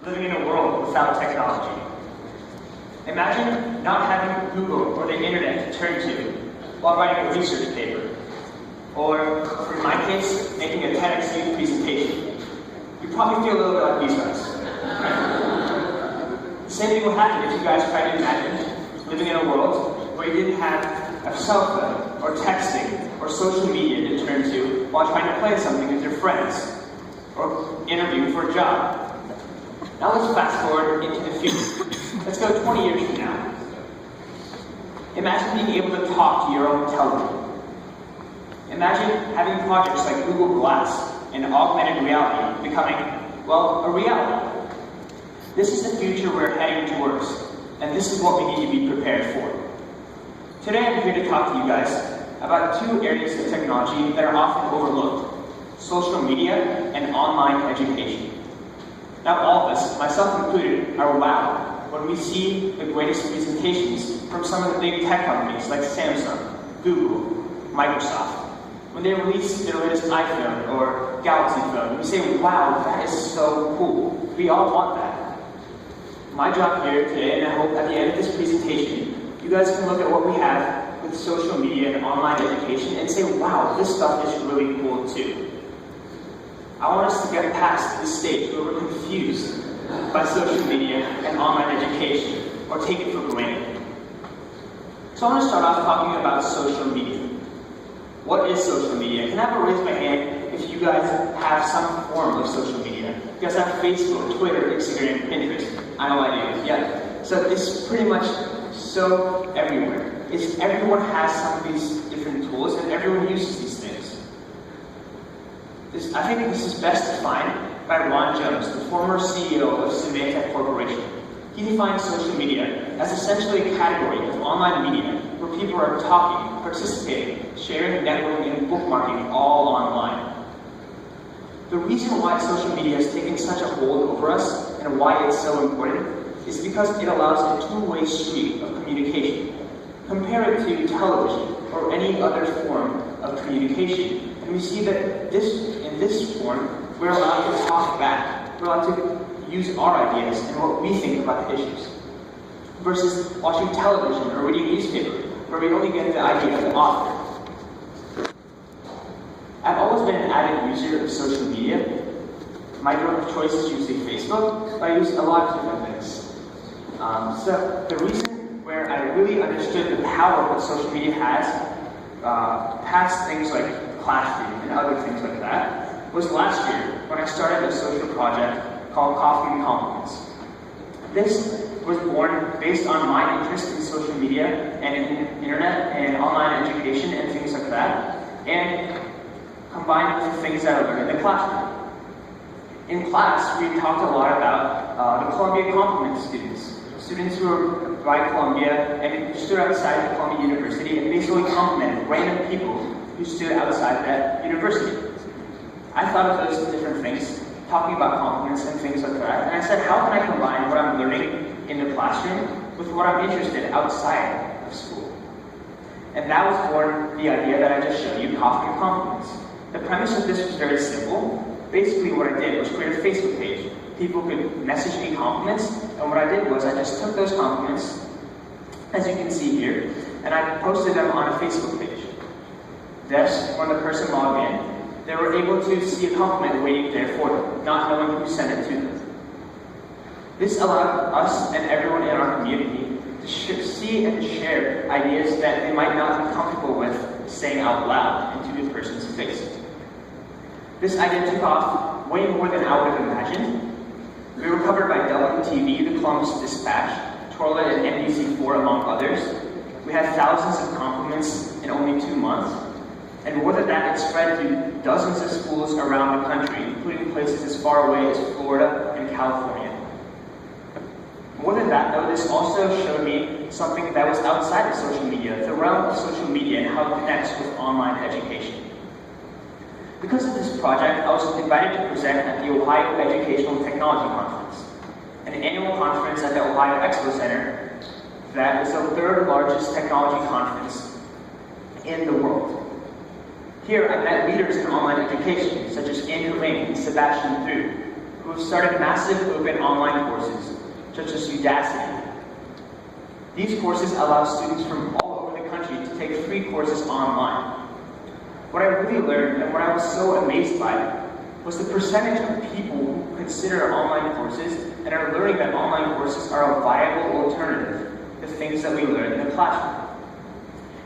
living in a world without technology. Imagine not having Google or the internet to turn to while writing a research paper, or, in my case, making a TEDx youth presentation. You probably feel a little bit like these guys. The same thing will happen if you guys try to imagine living in a world where you didn't have a cell phone, or texting, or social media to turn to while trying to plan something with your friends, or interview for a job. Now let's fast forward into the future. Let's go 20 years from now. Imagine being able to talk to your own television. Imagine having projects like Google Glass and augmented reality becoming, well, a reality. This is the future we're heading towards, and this is what we need to be prepared for. Today I'm here to talk to you guys about two areas of technology that are often overlooked: social media and online education. Now all of us, myself included, are wowed when we see the greatest presentations from some of the big tech companies like Samsung, Google, Microsoft. When they release their latest iPhone or Galaxy phone, we say, wow, that is so cool. We all want that. My job here today, and I hope at the end of this presentation, you guys can look at what we have with social media and online education and say, wow, this stuff is really cool too. I want us to get past this stage where we're confused by social media and online education, or take it for granted. So I want to start off talking about social media. What is social media? Can I have a raise my hand if you guys have some form of social media? You guys have Facebook, Twitter, Instagram, Pinterest. I know I do. Yeah. So it's pretty much so everywhere. Everyone has some of these different tools, and everyone uses these things. I think this is best defined by Ron Jones, the former CEO of Symantec Corporation. He defines social media as essentially a category of online media where people are talking, participating, sharing, networking, and bookmarking all online. The reason why social media has taken such a hold over us and why it's so important is because it allows a two-way street of communication. Compare it to television or any other form of communication, and we see that in this form, we're allowed to talk back. We're allowed to use our ideas and what we think about the issues. Versus watching television or reading a newspaper, where we only get the idea of the author. I've always been an avid user of social media. My drug of choice is usually Facebook, but I use a lot of different things. So the reason where I really understood the power of what social media has, past things like Classroom and other things like that, was last year when I started a social project called Coffee and Compliments. This was born based on my interest in social media and in internet and online education and things like that, and combined with the things that I learned in the classroom. In class, we talked a lot about the Columbia Compliment students who were by Columbia and stood outside of Columbia University and basically complimented random people who stood outside that university. I thought of those different things, talking about compliments and things like that, and I said, how can I combine what I'm learning in the classroom with what I'm interested in outside of school? And that was born the idea that I just showed you, Coffee and Compliments. The premise of this was very simple. Basically what I did was create a Facebook page. People could message me compliments, and what I did was I just took those compliments, as you can see here, and I posted them on a Facebook page. Thus, when the person logged in, they were able to see a compliment waiting there for them, not knowing who sent it to them. This allowed us and everyone in our community to see and share ideas that they might not be comfortable with saying out loud into the person's face. This idea took off way more than I would have imagined. We were covered by WTV, the Columbus Dispatch, Torla, and NBC4, among others. We had thousands of compliments in only 2 months. And more than that, it spread to dozens of schools around the country, including places as far away as Florida and California. More than that, though, this also showed me something that was outside of social media, the realm of social media and how it connects with online education. Because of this project, I was invited to present at the Ohio Educational Technology Conference, an annual conference at the Ohio Expo Center that is the third largest technology conference in the world. Here, I met leaders in online education, such as Andrew Ng and Sebastian Thu, who have started massive open online courses, such as Udacity. These courses allow students from all over the country to take free courses online. What I really learned and what I was so amazed by was the percentage of people who consider online courses and are learning that online courses are a viable alternative to things that we learn in the classroom.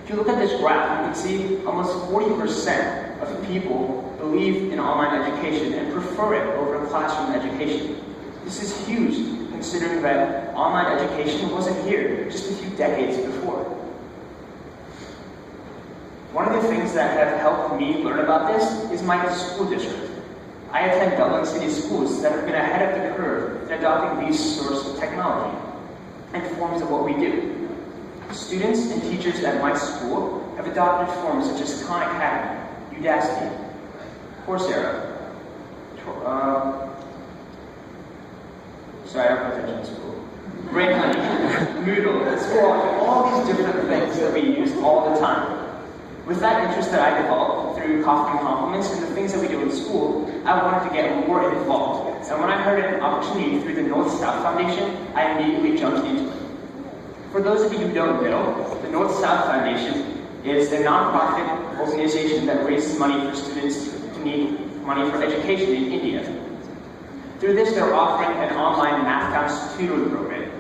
If you look at this graph, you can see almost 40% of people believe in online education and prefer it over classroom education. This is huge, considering that online education wasn't here just a few decades before. One of the things that have helped me learn about this is my school district. I attend Dublin City schools that have been ahead of the curve in adopting these sorts of technology and forms of what we do. Students and teachers at my school have adopted forms such as Khan Academy, Udacity, Coursera, sorry, I don't pay attention to school, Brain Honey, Moodle, Squawk, all these different things that we use all the time. With that interest that I developed through Coffee and Compliments and the things that we do in school, I wanted to get more involved. And when I heard an opportunity through the North-South Foundation, I immediately jumped into it. For those of you who don't know, the North-South Foundation is a nonprofit organization that raises money for students who need money for education in India. Through this, they're offering an online math counts tutoring program.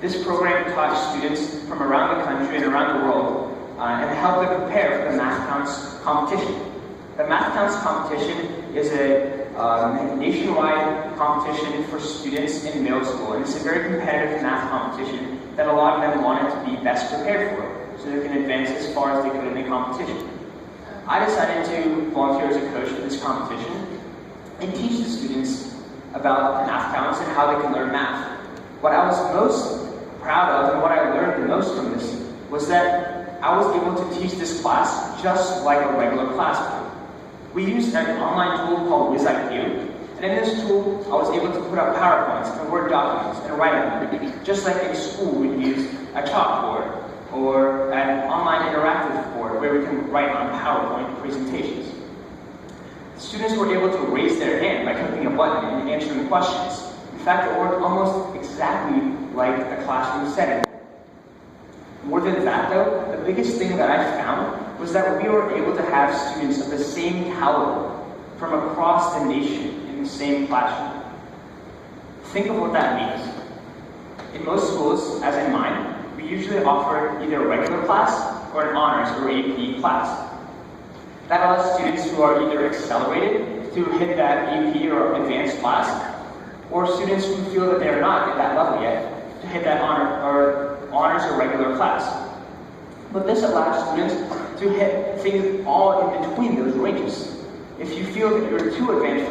This program taught students from around the country and around the world and help them prepare for the Math Counts competition. The Math Counts competition is a nationwide competition for students in middle school, and it's a very competitive math competition that a lot of them wanted to be best prepared for, so they can advance as far as they could in the competition. I decided to volunteer as a coach for this competition and teach the students about Math Counts and how they can learn math. What I was most proud of and what I learned the most from this was that I was able to teach this class just like a regular class would. We used an online tool called WizIQ, and in this tool, I was able to put up PowerPoints and Word documents and write on them, just like in school we'd use a chalkboard or an online interactive board where we can write on PowerPoint presentations. The students were able to raise their hand by clicking a button and answering questions. In fact, it worked almost exactly like a classroom setting. More than that though, the biggest thing that I found was that we were able to have students of the same caliber from across the nation in the same classroom. Think of what that means. In most schools, as in mine, we usually offer either a regular class or an honors or AP class. That allows students who are either accelerated to hit that AP or advanced class, or students who feel that they're not at that level yet to hit that honors or regular class. But this allows students to hit things all in between those ranges. If you feel that you're too advanced